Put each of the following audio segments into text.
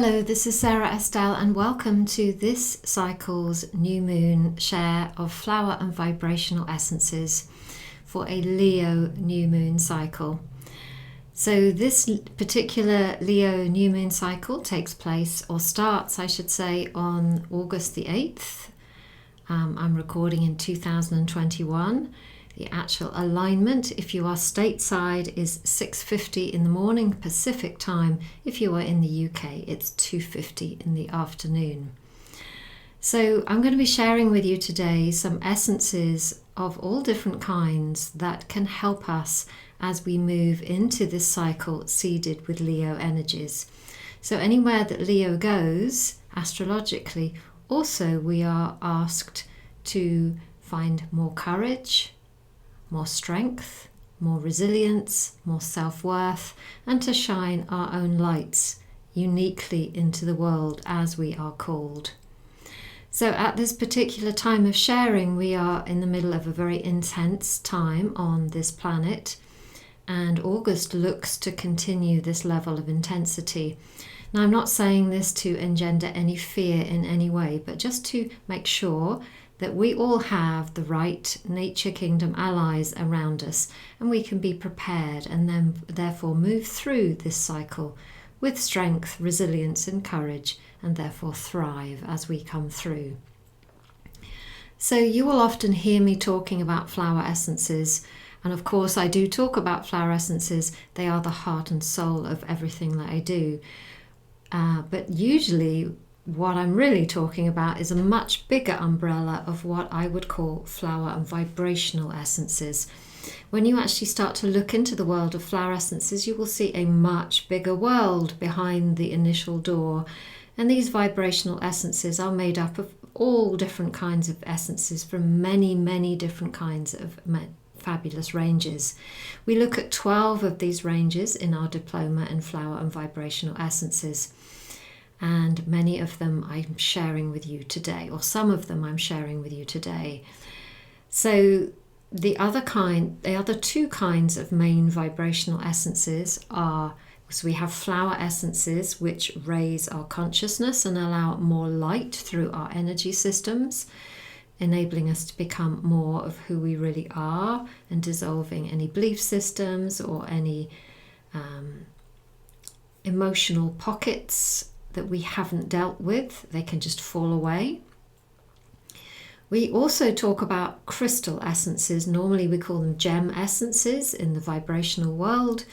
Hello, this is Sara Estelle and welcome to this cycle's new moon share of flower and vibrational essences for a Leo new moon cycle. So this particular Leo new moon cycle takes place, or starts I should say, on August the 8th. I'm recording in 2021. The actual alignment, if you are stateside, is 6:50 in the morning Pacific time. If you are in the UK, it's 2:50 in the afternoon. So I'm going to be sharing with you today some essences of all different kinds that can help us as we move into this cycle seeded with Leo energies. So anywhere that Leo goes, astrologically, also we are asked to find more courage, more strength, more resilience, more self-worth, and to shine our own lights uniquely into the world as we are called. So at this particular time of sharing, we are in the middle of a very intense time on this planet, and August looks to continue this level of intensity. Now, I'm not saying this to engender any fear in any way, but just to make sure that we all have the right nature kingdom allies around us, and we can be prepared and then therefore move through this cycle with strength, resilience and courage, and therefore thrive as we come through. So you will often hear me talking about flower essences, and of course I do talk about flower essences. They are the heart and soul of everything that I do. But usually what I'm really talking about is a much bigger umbrella of what I would call flower and vibrational essences. When you actually start to look into the world of flower essences, you will see a much bigger world behind the initial door. And these vibrational essences are made up of all different kinds of essences from many, many different kinds of fabulous ranges. We look at 12 of these ranges in our diploma in flower and vibrational essences. And many of them I'm sharing with you today, or some of them I'm sharing with you today. So the other two kinds of main vibrational essences are, so we have flower essences which raise our consciousness and allow more light through our energy systems, enabling us to become more of who we really are and dissolving any belief systems or any emotional pockets that we haven't dealt with. They can just fall away. We also talk about crystal essences. Normally we call them gem essences in the vibrational world.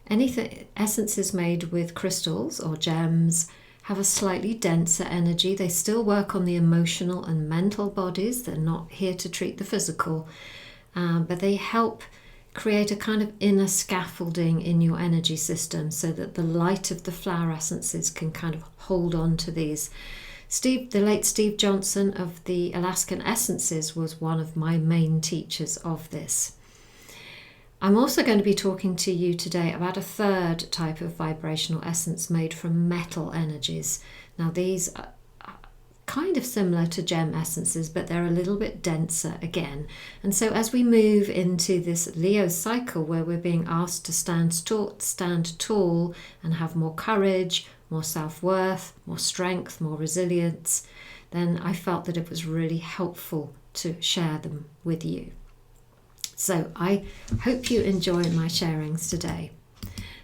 Essences made with crystals or gems have a slightly denser energy. They still work on the emotional and mental bodies. They're not here to treat the physical, but they help create a kind of inner scaffolding in your energy system so that the light of the flower essences can kind of hold on to these. The late Steve Johnson of the Alaskan Essences was one of my main teachers of this. I'm also going to be talking to you today about a third type of vibrational essence made from metal energies. Now these are kind of similar to gem essences, but they're a little bit denser again. And so as we move into this Leo cycle where we're being asked to stand tall and have more courage, more self-worth, more strength, more resilience, then I felt that it was really helpful to share them with you. So I hope you enjoy my sharings today.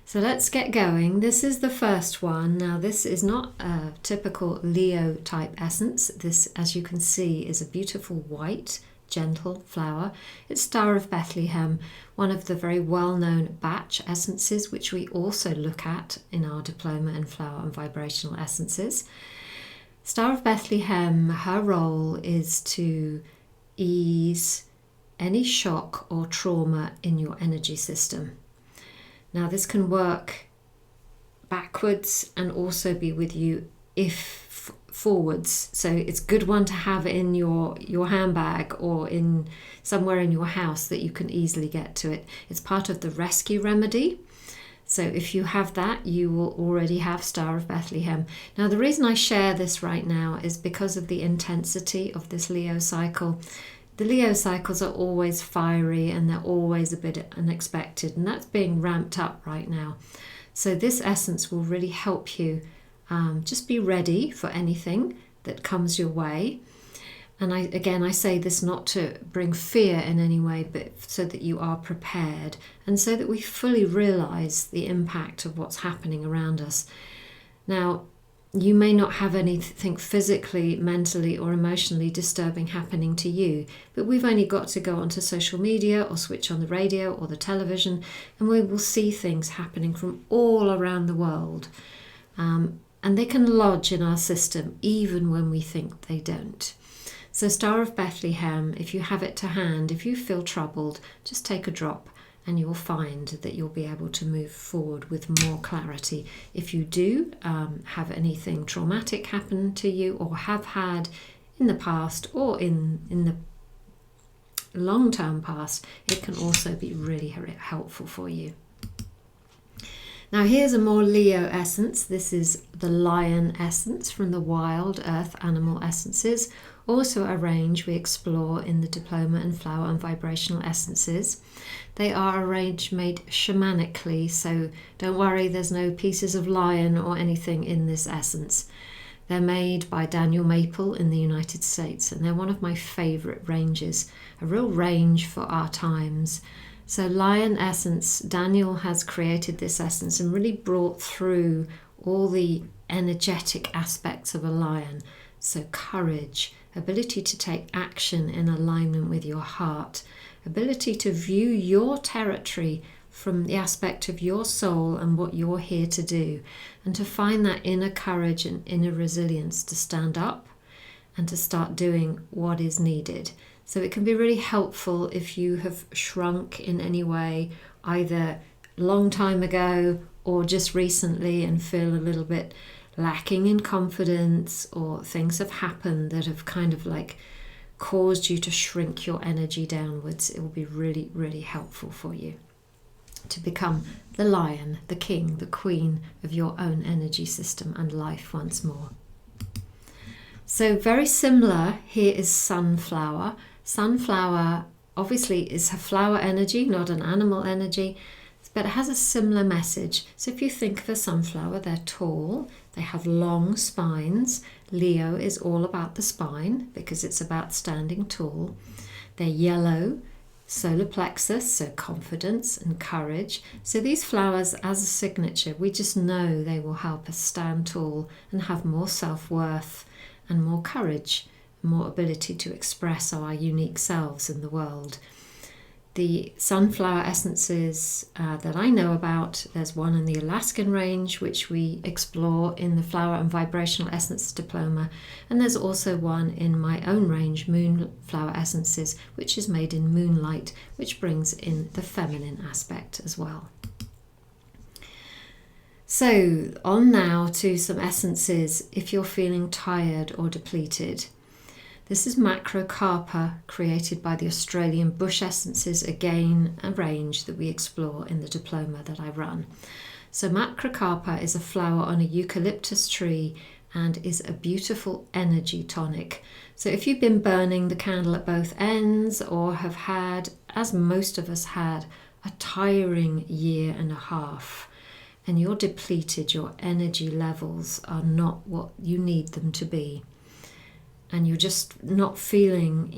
So let's get going. This is the first one. Now this is not a typical Leo type essence. This, as you can see, is a beautiful white, gentle flower. It's Star of Bethlehem, one of the very well-known batch essences, which we also look at in our diploma in flower and vibrational essences. Star of Bethlehem, her role is to ease any shock or trauma in your energy system. Now this can work backwards and also be with you if forwards. So it's a good one to have in your handbag or in somewhere in your house that you can easily get to it. It's part of the rescue remedy. So if you have that, you will already have Star of Bethlehem. Now the reason I share this right now is because of the intensity of this Leo cycle. The Leo cycles are always fiery and they're always a bit unexpected, and that's being ramped up right now. So this essence will really help you Just be ready for anything that comes your way. And I say this not to bring fear in any way, but so that you are prepared and so that we fully realize the impact of what's happening around us. Now, you may not have anything physically, mentally, or emotionally disturbing happening to you, but we've only got to go onto social media or switch on the radio or the television, and we will see things happening from all around the world. And they can lodge in our system even when we think they don't. So Star of Bethlehem, if you have it to hand, if you feel troubled, just take a drop and you will find that you'll be able to move forward with more clarity. If you do have anything traumatic happen to you or have had in the past or in the long-term past, it can also be really helpful for you. Now here's a more Leo essence. This is the Lion essence from the Wild Earth Animal Essences, also a range we explore in the Diploma and Flower and Vibrational Essences. They are a range made shamanically, so don't worry, there's no pieces of lion or anything in this essence. They're made by Daniel Maple in the United States, and they're one of my favourite ranges, a real range for our times. So Lion Essence, Daniel has created this essence and really brought through all the energetic aspects of a lion. So courage, ability to take action in alignment with your heart, ability to view your territory from the aspect of your soul and what you're here to do, and to find that inner courage and inner resilience to stand up and to start doing what is needed. So it can be really helpful if you have shrunk in any way, either long time ago or just recently, and feel a little bit lacking in confidence, or things have happened that have kind of like caused you to shrink your energy downwards. It will be really, really helpful for you to become the lion, the king, the queen of your own energy system and life once more. So very similar, here is sunflower. Sunflower obviously is a flower energy, not an animal energy, but it has a similar message. So if you think of a sunflower, they're tall, they have long spines. Leo is all about the spine because it's about standing tall. They're yellow, solar plexus, so confidence and courage. So these flowers, as a signature, we just know they will help us stand tall and have more self-worth and more courage, more ability to express our unique selves in the world. The sunflower essences that I know about, there's one in the Alaskan range, which we explore in the Flower and Vibrational Essence Diploma, and there's also one in my own range, Moonflower Essences, which is made in moonlight, which brings in the feminine aspect as well. So on now to some essences if you're feeling tired or depleted. This is Macrocarpa, created by the Australian Bush Essences, again a range that we explore in the Diploma that I run. So Macrocarpa is a flower on a eucalyptus tree and is a beautiful energy tonic. So if you've been burning the candle at both ends, or have had, as most of us had, a tiring year and a half, and you're depleted, your energy levels are not what you need them to be, and you're just not feeling,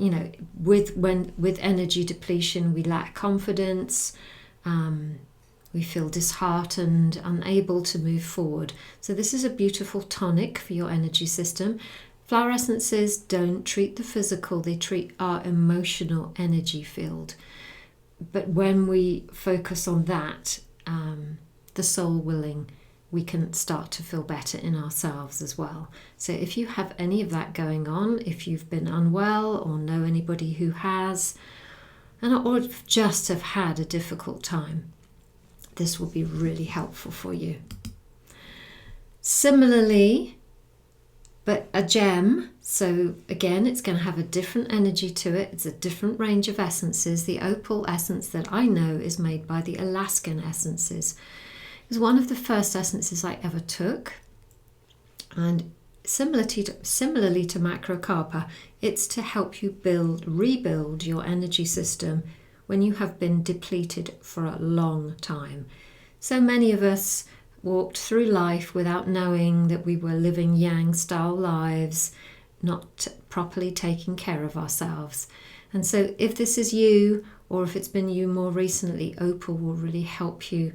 with energy depletion, we lack confidence, we feel disheartened, unable to move forward. So this is a beautiful tonic for your energy system. Flower essences don't treat the physical, they treat our emotional energy field. But when we focus on that, the soul willing, we can start to feel better in ourselves as well. So if you have any of that going on, if you've been unwell or know anybody who has, or just have had a difficult time, this will be really helpful for you. Similarly, but a gem, so again, it's going to have a different energy to it. It's a different range of essences. The opal essence that I know is made by the Alaskan Essences. It was one of the first essences I ever took, and similarly to Macrocarpa, it's to help you rebuild your energy system when you have been depleted for a long time. So many of us walked through life without knowing that we were living yang style lives, not properly taking care of ourselves. And so if this is you, or if it's been you more recently, Opal will really help you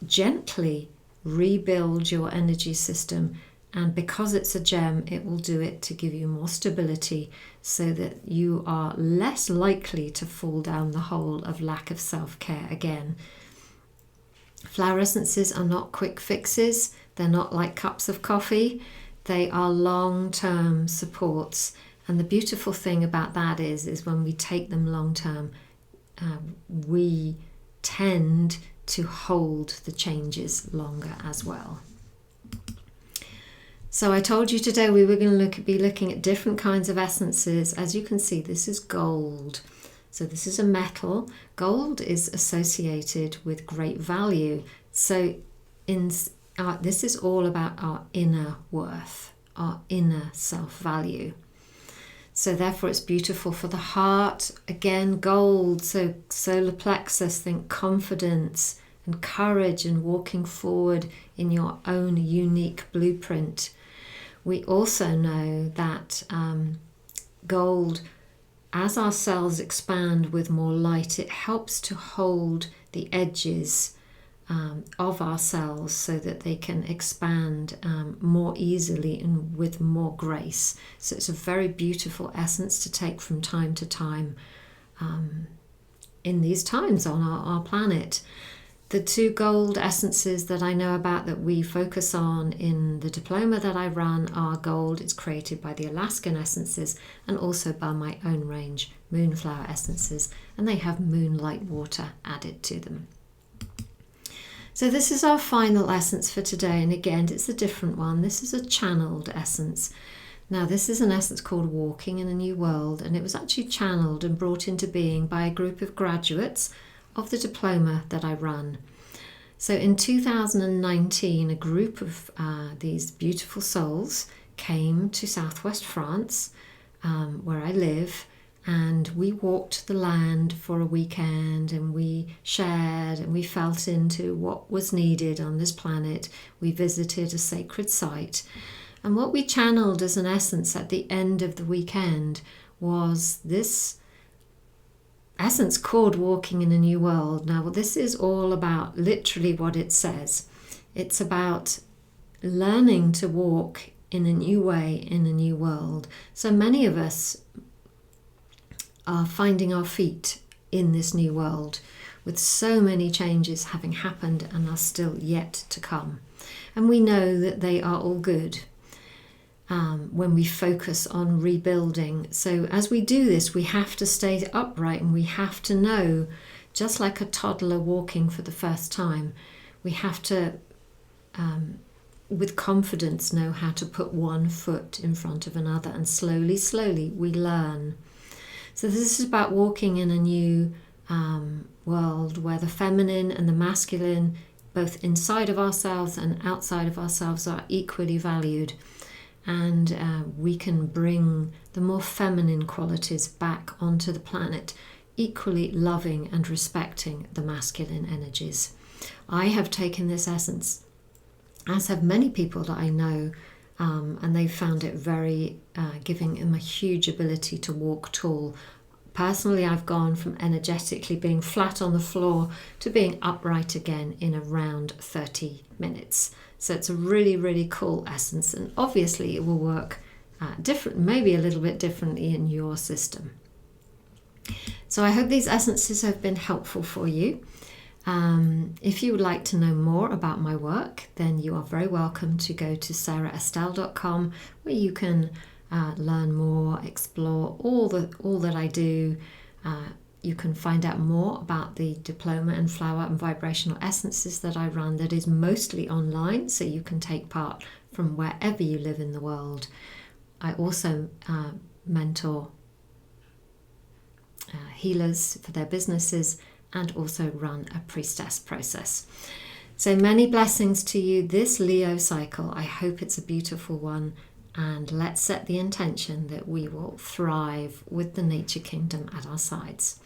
gently rebuild your energy system. And because it's a gem, it will do it to give you more stability so that you are less likely to fall down the hole of lack of self-care again. Flower essences are not quick fixes. They're not like cups of coffee. They are long-term supports. And the beautiful thing about that is when we take them long-term, we tend to hold the changes longer as well. So I told you today we were going to be looking at different kinds of essences. As you can see, this is gold. So this is a metal. Gold is associated with great value. So this is all about our inner worth, our inner self-value. So therefore it's beautiful for the heart. Again, gold, so solar plexus, think confidence and courage and walking forward in your own unique blueprint. We also know that gold, as our cells expand with more light, it helps to hold the edges of our cells so that they can expand more easily and with more grace. So it's a very beautiful essence to take from time to time in these times on our planet. The two gold essences that I know about that we focus on in the diploma that I run are gold. It's created by the Alaskan essences and also by my own range, moonflower essences, and they have moonlight water added to them. So this is our final essence for today, and again, it's a different one. This is a channeled essence. Now, this is an essence called Walking in a New World, and it was actually channeled and brought into being by a group of graduates of the diploma that I run. So in 2019, a group of these beautiful souls came to southwest France, where I live, and we walked the land for a weekend, and we shared and we felt into what was needed on this planet. We visited a sacred site, and what we channeled as an essence at the end of the weekend was this essence called Walking in a New World. Now, this is all about literally what it says. It's about learning to walk in a new way in a new world. So many of us are finding our feet in this new world with so many changes having happened and are still yet to come. And we know that they are all good. When we focus on rebuilding. So as we do this, we have to stay upright, and we have to know, just like a toddler walking for the first time, we have to, with confidence, know how to put one foot in front of another, and slowly, slowly we learn. So this is about walking in a new world where the feminine and the masculine, both inside of ourselves and outside of ourselves, are equally valued. And we can bring the more feminine qualities back onto the planet, equally loving and respecting the masculine energies. I have taken this essence, as have many people that I know, and they've found it very giving them a huge ability to walk tall. Personally, I've gone from energetically being flat on the floor to being upright again in around 30 minutes. So it's a really, really cool essence, and obviously it will work different, maybe a little bit differently in your system. So I hope these essences have been helpful for you. If you would like to know more about my work, then you are very welcome to go to saraestelle.com, where you can learn more, explore all that I do. You can find out more about the diploma and flower and vibrational essences that I run. That is mostly online, so you can take part from wherever you live in the world. I also mentor healers for their businesses and also run a priestess process. So many blessings to you this Leo cycle. I hope it's a beautiful one, and let's set the intention that we will thrive with the nature kingdom at our sides.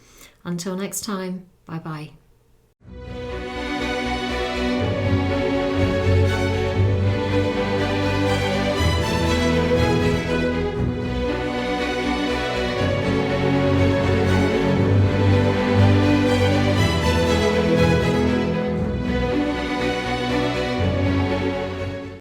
Until next time, bye-bye.